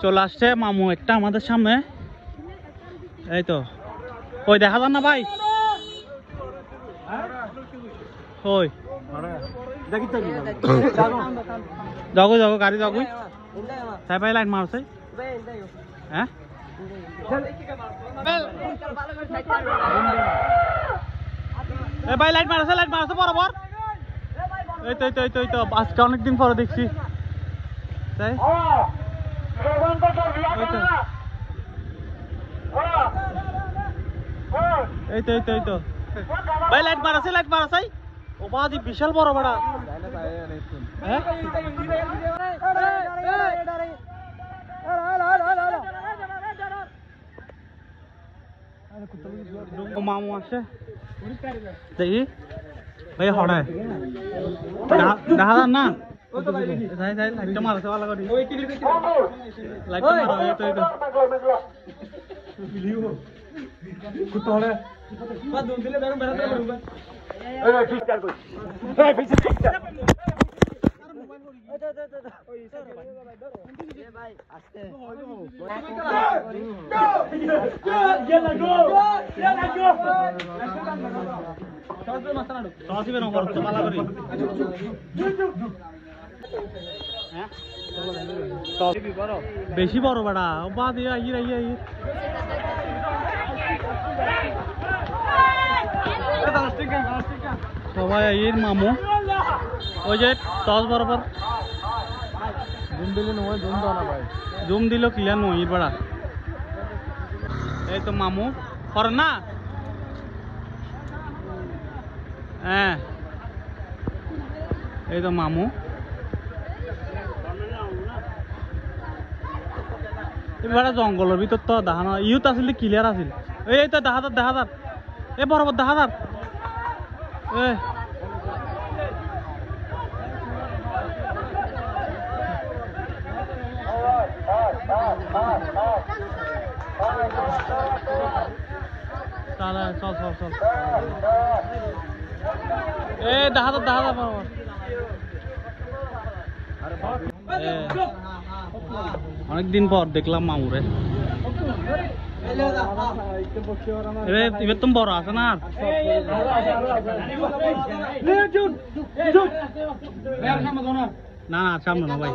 চলে আসছে মামু একটা আমাদের সামনে। এই তো কই দেখা যান না ভাই, কই যাগো যাগো গাড়ি যাগো তাই ভাই লাইন মারছে। হ্যাঁ এ ভাই লাইট মারছে বরাবর। এই তো এই তো এই তো এই তো আজকে অনেকদিন পরে দেখছি তাই। এই তো এই তো এই তো ভাই লাইট মারছে ও বাদি বিশাল বড় বড়। হ্যাঁ মামু আসে দেখি ভাই হড়ায় দেখা যান না লাইটটা মারছে ভালো করে লাইটটা মারো। এই তো এই তো বেশি বড় বেড়া বা দিয়ে সবাই আইয়ের মামু ওই যে টস বরাবর জুম দিল ক্লিয়ার নই বেড়া। এই তো মামু করেন না। হ্যাঁ এই তো মামু এবার জঙ্গলের ভিতর তো দেখানো ইউথ আছিল ক্লিয়ার আছিল। এই তো দেখা এ বরাবর দেখা এ চল এ দেখা বরাবর। অনেকদিন পর দেখলাম মামুরে। এবার তুমি বড় আছে না না সামনে না ভাই।